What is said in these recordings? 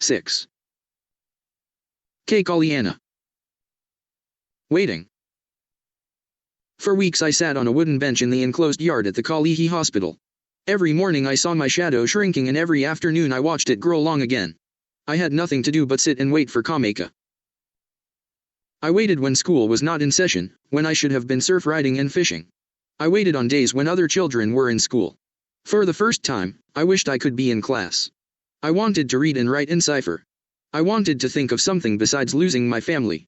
6. K. Kaliana. Waiting. For weeks I sat on a wooden bench in the enclosed yard at the Kalihi hospital. Every morning I saw my shadow shrinking and every afternoon I watched it grow long again. I had nothing to do but sit and wait for Kameka. I waited when school was not in session, when I should have been surf riding and fishing. I waited on days when other children were in school. For the first time, I wished I could be in class. I wanted to read and write and cipher. I wanted to think of something besides losing my family.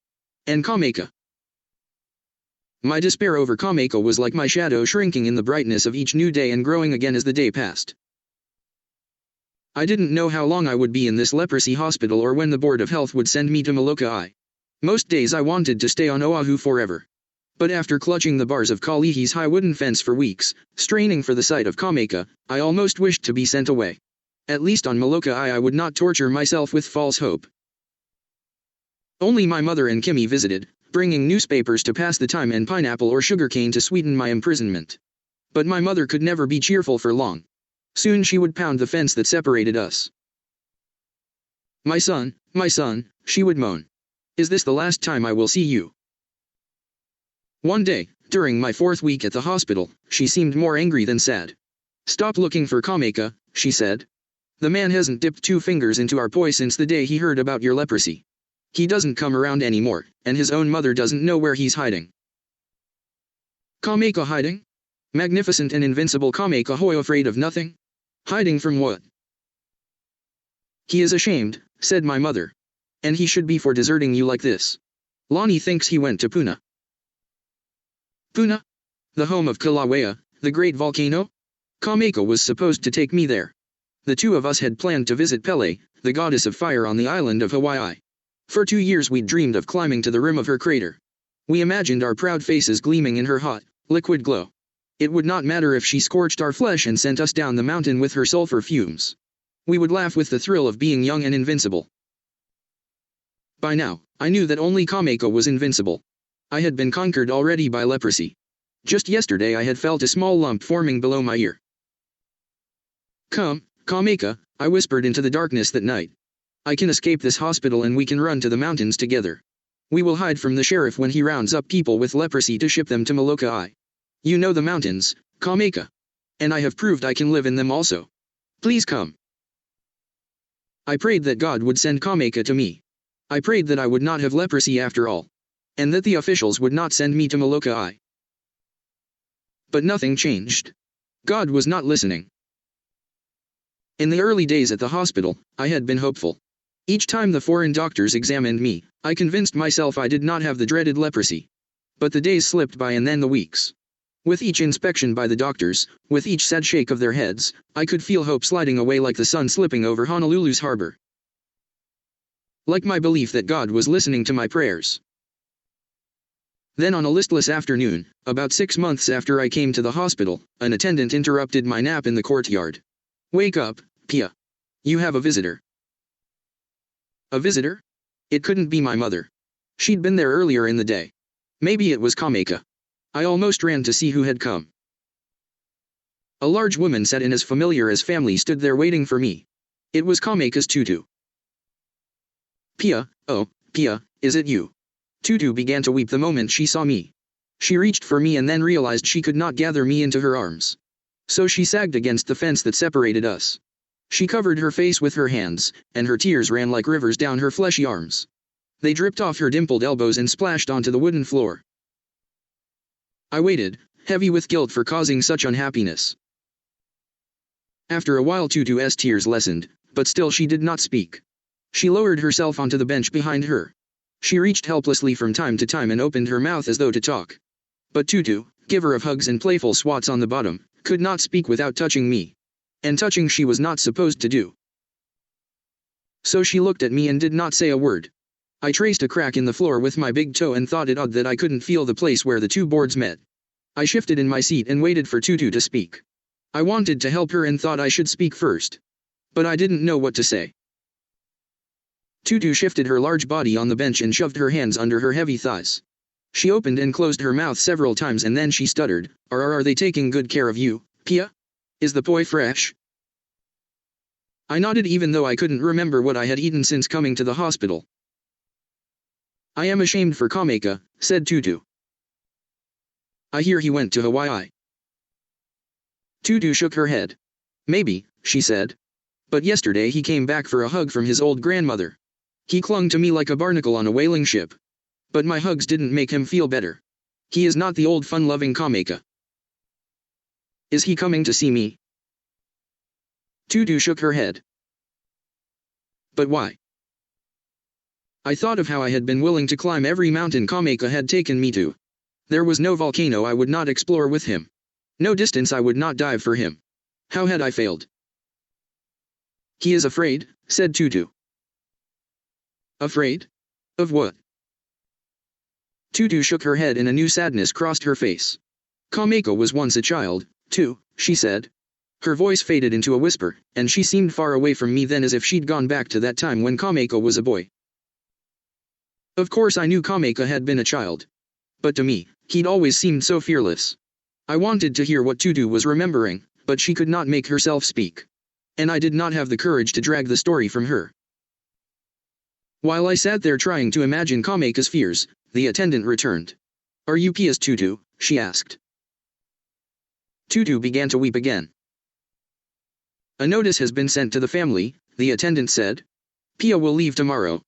And Kameka. My despair over Kameka was like my shadow shrinking in the brightness of each new day and growing again as the day passed. I didn't know how long I would be in this leprosy hospital or when the Board of Health would send me to Molokai. Most days I wanted to stay on Oahu forever. But after clutching the bars of Kalihi's high wooden fence for weeks, straining for the sight of Kameka, I almost wished to be sent away. At least on Molokai I would not torture myself with false hope. Only my mother and Kimmy visited, bringing newspapers to pass the time and pineapple or sugarcane to sweeten my imprisonment. But my mother could never be cheerful for long. Soon she would pound the fence that separated us. My son, she would moan. Is this the last time I will see you? One day, during my 4th week at the hospital, she seemed more angry than sad. Stop looking for Kameka, she said. The man hasn't dipped 2 fingers into our poi since the day he heard about your leprosy. He doesn't come around anymore, and his own mother doesn't know where he's hiding. Kameka hiding? Magnificent and invincible Kameka Hoi, afraid of nothing? Hiding from what? He is ashamed, said my mother. And he should be for deserting you like this. Lonnie thinks he went to Puna. Puna? The home of Kilauea, the great volcano? Kameka was supposed to take me there. The 2 of us had planned to visit Pele, the goddess of fire on the island of Hawaii. For 2 years we'd dreamed of climbing to the rim of her crater. We imagined our proud faces gleaming in her hot, liquid glow. It would not matter if she scorched our flesh and sent us down the mountain with her sulfur fumes. We would laugh with the thrill of being young and invincible. By now, I knew that only Kameka was invincible. I had been conquered already by leprosy. Just yesterday I had felt a small lump forming below my ear. Come, Kameka, I whispered into the darkness that night. I can escape this hospital and we can run to the mountains together. We will hide from the sheriff when he rounds up people with leprosy to ship them to Molokai. You know the mountains, Kameka. And I have proved I can live in them also. Please come. I prayed that God would send Kameka to me. I prayed that I would not have leprosy after all. And that the officials would not send me to Molokai. But nothing changed. God was not listening. In the early days at the hospital, I had been hopeful. Each time the foreign doctors examined me, I convinced myself I did not have the dreaded leprosy. But the days slipped by and then the weeks. With each inspection by the doctors, with each sad shake of their heads, I could feel hope sliding away like the sun slipping over Honolulu's harbor. Like my belief that God was listening to my prayers. Then on a listless afternoon, about 6 months after I came to the hospital, an attendant interrupted my nap in the courtyard. Wake up, Pia. You have a visitor. A visitor? It couldn't be my mother. She'd been there earlier in the day. Maybe it was Kameka. I almost ran to see who had come. A large woman sat in as familiar as family stood there waiting for me. It was Kameka's Tutu. Pia, oh, Pia, is it you? Tutu began to weep the moment she saw me. She reached for me and then realized she could not gather me into her arms. So she sagged against the fence that separated us. She covered her face with her hands, and her tears ran like rivers down her fleshy arms. They dripped off her dimpled elbows and splashed onto the wooden floor. I waited, heavy with guilt for causing such unhappiness. After a while Tutu's tears lessened, but still she did not speak. She lowered herself onto the bench behind her. She reached helplessly from time to time and opened her mouth as though to talk. But Tutu, giver of hugs and playful swats on the bottom, could not speak without touching me. And touching she was not supposed to do. So she looked at me and did not say a word. I traced a crack in the floor with my big toe and thought it odd that I couldn't feel the place where the 2 boards met. I shifted in my seat and waited for Tutu to speak. I wanted to help her and thought I should speak first. But I didn't know what to say. Tutu shifted her large body on the bench and shoved her hands under her heavy thighs. She opened and closed her mouth several times and then she stuttered, Are they taking good care of you, Pia? Is the poi fresh? I nodded even though I couldn't remember what I had eaten since coming to the hospital. I am ashamed for Kameka, said Tutu. I hear he went to Hawaii. Tutu shook her head. Maybe, she said. But yesterday he came back for a hug from his old grandmother. He clung to me like a barnacle on a whaling ship. But my hugs didn't make him feel better. He is not the old fun-loving Kameka. Is he coming to see me? Tutu shook her head. But why? I thought of how I had been willing to climb every mountain Kameka had taken me to. There was no volcano I would not explore with him. No distance I would not dive for him. How had I failed? He is afraid, said Tutu. Afraid? Of what? Tutu shook her head and a new sadness crossed her face. Kameka was once a child, too, she said. Her voice faded into a whisper, and she seemed far away from me then as if she'd gone back to that time when Kameka was a boy. Of course I knew Kameka had been a child. But to me, he'd always seemed so fearless. I wanted to hear what Tutu was remembering, but she could not make herself speak. And I did not have the courage to drag the story from her. While I sat there trying to imagine Kameka's fears, the attendant returned. Are you Pia's Tutu? She asked. Tutu began to weep again. A notice has been sent to the family, the attendant said. Pia will leave tomorrow.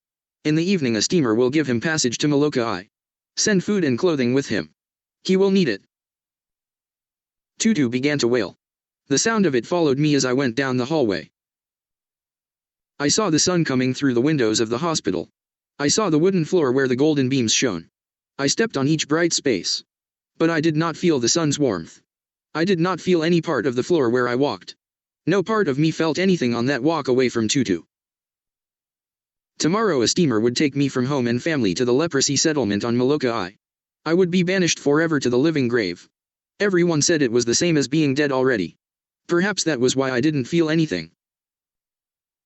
In the evening a steamer will give him passage to Molokai. Send food and clothing with him. He will need it. Tutu began to wail. The sound of it followed me as I went down the hallway. I saw the sun coming through the windows of the hospital. I saw the wooden floor where the golden beams shone. I stepped on each bright space. But I did not feel the sun's warmth. I did not feel any part of the floor where I walked. No part of me felt anything on that walk away from Tutu. Tomorrow a steamer would take me from home and family to the leprosy settlement on Molokai. I would be banished forever to the living grave. Everyone said it was the same as being dead already. Perhaps that was why I didn't feel anything.